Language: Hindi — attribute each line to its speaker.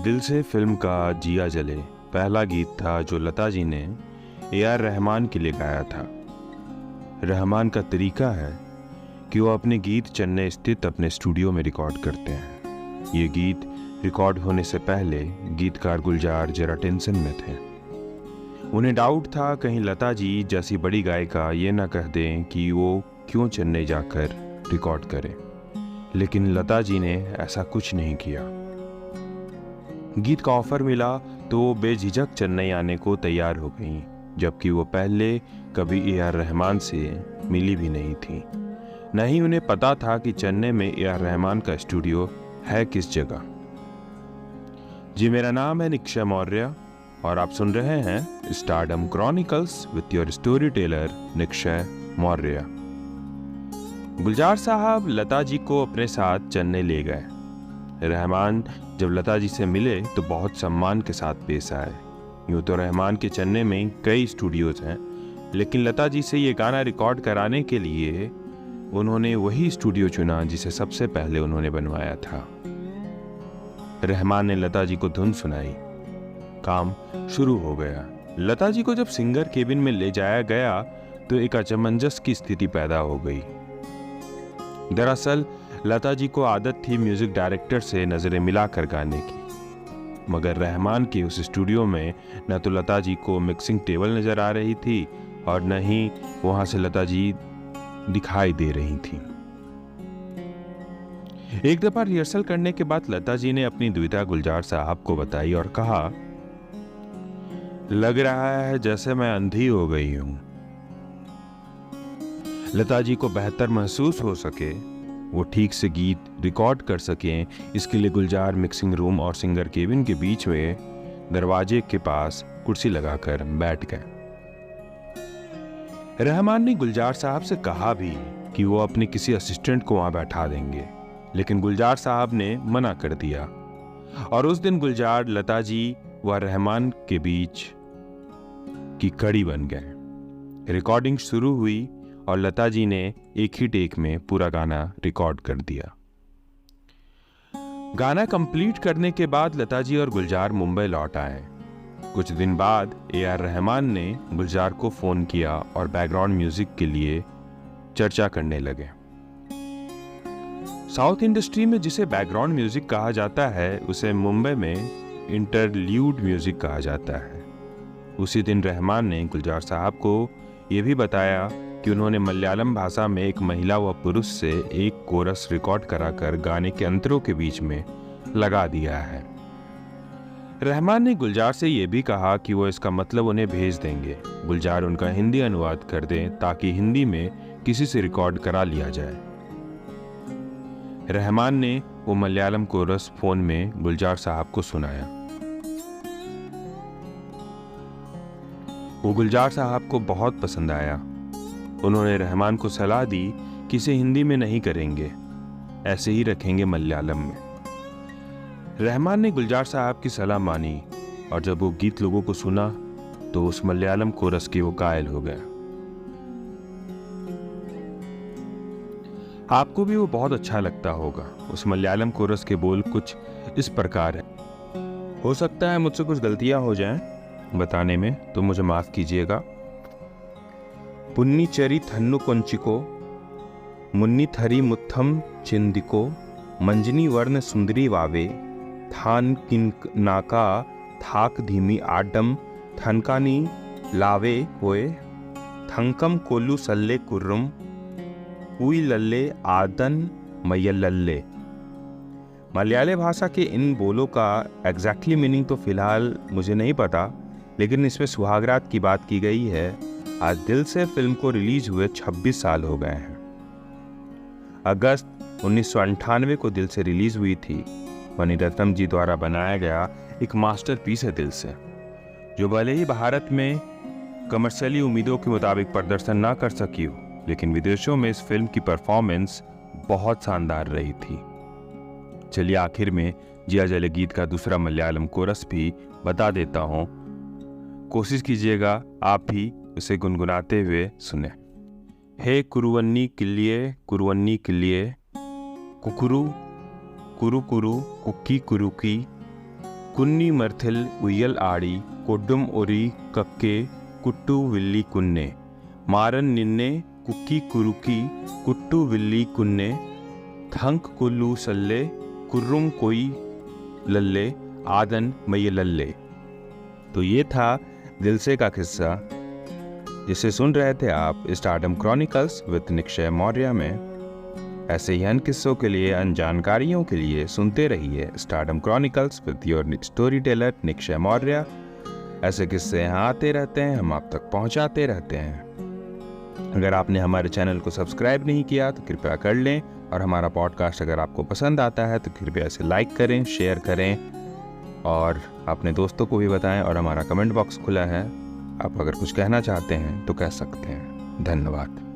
Speaker 1: दिल से फिल्म का जिया जले पहला गीत था जो लता जी ने ए.आर. रहमान के लिए गाया था। रहमान का तरीका है कि वो अपने गीत चेन्नई स्थित अपने स्टूडियो में रिकॉर्ड करते हैं। ये गीत रिकॉर्ड होने से पहले गीतकार गुलजार जरा टेंशन में थे। उन्हें डाउट था कहीं लता जी जैसी बड़ी गायिका ये ना कह दें कि वो क्यों चेन्नई जाकर रिकॉर्ड करें, लेकिन लता जी ने ऐसा कुछ नहीं किया। गीत का ऑफर मिला तो वो बेझिझक चेन्नई आने को तैयार हो गईं, जबकि वो पहले कभी ए.आर. रहमान से मिली भी नहीं थी। न ही उन्हें पता था कि चेन्नई में ए.आर. रहमान का स्टूडियो है किस जगह। जी, मेरा नाम है निक्षय मौर्य और आप सुन रहे हैं stardom chronicles with your story teller Nikshay Maurya. Gulzar साहब लता जी को अपने साथ चेन्नई ले गए। रहमान जब लता जी से मिले तो बहुत सम्मान के साथ पेश आए। यूँ तो रहमान के चेन्नई में कई स्टूडियोज हैं, लेकिन लता जी से ये गाना रिकॉर्ड कराने के लिए उन्होंने वही स्टूडियो चुना जिसे सबसे पहले उन्होंने बनवाया था। रहमान ने लता जी को धुन सुनाई, काम शुरू हो गया। लता जी को जब सिंगर केबिन में ले जाया गया तो एक असमंजस की स्थिति पैदा हो गई। दरअसल लता जी को आदत थी म्यूजिक डायरेक्टर से नजरें मिलाकर गाने की, मगर रहमान के उस स्टूडियो में न तो लता जी को मिक्सिंग टेबल नजर आ रही थी और न ही वहां से लता जी दिखाई दे रही थी। एक दफा रिहर्सल करने के बाद लता जी ने अपनी दुविधा गुलजार साहब को बताई और कहा, लग रहा है जैसे मैं अंधी हो गई हूं। लता जी को बेहतर महसूस हो सके, वो ठीक से गीत रिकॉर्ड कर सकें, इसके लिए गुलजार मिक्सिंग रूम और सिंगर केबिन के बीच में दरवाजे के पास कुर्सी लगाकर बैठ गए। रहमान ने गुलजार साहब से कहा भी कि वो अपने किसी असिस्टेंट को वहां बैठा देंगे, लेकिन गुलजार साहब ने मना कर दिया और उस दिन गुलजार लता जी व रहमान के बीच की कड़ी बन गए। रिकॉर्डिंग शुरू हुई और लता जी ने एक ही टेक में पूरा गाना रिकॉर्ड कर दिया। गाना कंप्लीट करने के बाद लता जी और गुलजार मुंबई लौट आए। कुछ दिन बाद ए.आर. रहमान ने गुलजार को फोन किया और बैकग्राउंड म्यूजिक के लिए चर्चा करने लगे। साउथ इंडस्ट्री में जिसे बैकग्राउंड म्यूजिक कहा जाता है उसे मुंबई में इंटरल्यूड म्यूजिक कहा जाता है। उसी दिन रहमान ने गुलजार साहब को यह भी बताया कि उन्होंने मलयालम भाषा में एक महिला व पुरुष से एक कोरस रिकॉर्ड कराकर गाने के अंतरों के बीच में लगा दिया है। रहमान ने गुलजार से यह भी कहा कि वो इसका मतलब उन्हें भेज देंगे। गुलजार उनका हिंदी अनुवाद कर दें ताकि हिंदी में किसी से रिकॉर्ड करा लिया जाए। रहमान ने वो मलयालम कोरस फोन में गुलजार साहब को सुनाया। वो गुलजार साहब को बहुत पसंद आया। उन्होंने रहमान को सलाह दी कि इसे हिंदी में नहीं करेंगे, ऐसे ही रखेंगे मलयालम में। रहमान ने गुलजार साहब की सलाह मानी और जब वो गीत लोगों को सुना तो उस मलयालम कोरस के वो कायल हो गया। आपको भी वो बहुत अच्छा लगता होगा। उस मलयालम कोरस के बोल कुछ इस प्रकार है। हो सकता है मुझसे कुछ गलतियां हो जाएं बताने में, तो मुझे माफ कीजिएगा। पुन्नीचेरी थन्नु कोंचिको मुन्नी थरी मुत्थम चिंदिको मंजनी वर्ण सुंदरी वावे थान किननाका थाक धीमी आडम थनकानी लावे होए थंकम कोल्लू सल्ले कुर्रम उई लल्ले आदन मयल्लल्ले। मलयाली भाषा के इन बोलों का एग्जैक्टली मीनिंग तो फिलहाल मुझे नहीं पता, लेकिन इसमें सुहागरात की बात की गई है। आज दिल से फिल्म को रिलीज हुए 26 साल हो गए हैं। अगस्त 1998 को दिल से रिलीज हुई थी। मणिरत्नम जी द्वारा बनाया गया एक मास्टरपीस है दिल से, जो भले ही भारत में कमर्शियली उम्मीदों के मुताबिक प्रदर्शन ना कर सकी हो, लेकिन विदेशों में इस फिल्म की परफॉर्मेंस बहुत शानदार रही थी। चलिए आखिर में जिया जले गीत का दूसरा मलयालम कोरस भी बता देता हूँ। कोशिश कीजिएगा आप भी उसे गुनगुनाते हुए सुने। हे कुरुवन्नी किल्लिए कुकुरु कुरु कुरु कुक्की कुरुकी कुन्नी मर्थिल उय्यल आड़ी कोड्डुम ओरी कक्के कुट्टू विल्ली कुन्ने मारन निन्ने कुक्की कुरुकी कुट्टू विल्ली कुन्ने थंक कुल्लू सल्ले कुर्रुम कोई लल्ले आदन मय लल्ले। तो ये था दिल से का किस्सा जिसे सुन रहे थे आप stardom chronicles with Nikshay Maurya में। ऐसे ही अन्य किस्सों के लिए, अन्य जानकारियों के लिए सुनते रहिए stardom chronicles with your story teller Nikshay Maurya. ऐसे किस्से यहाँ आते रहते हैं, हम आप तक पहुँचाते रहते हैं। अगर आपने हमारे चैनल को सब्सक्राइब नहीं किया तो कृपया कर लें, और हमारा पॉडकास्ट अगर आपको पसंद आता है तो कृपया इसे लाइक करें, शेयर करें और अपने दोस्तों को भी बताएं। और हमारा कमेंट बॉक्स खुला है, आप अगर कुछ कहना चाहते हैं तो कह सकते हैं। धन्यवाद।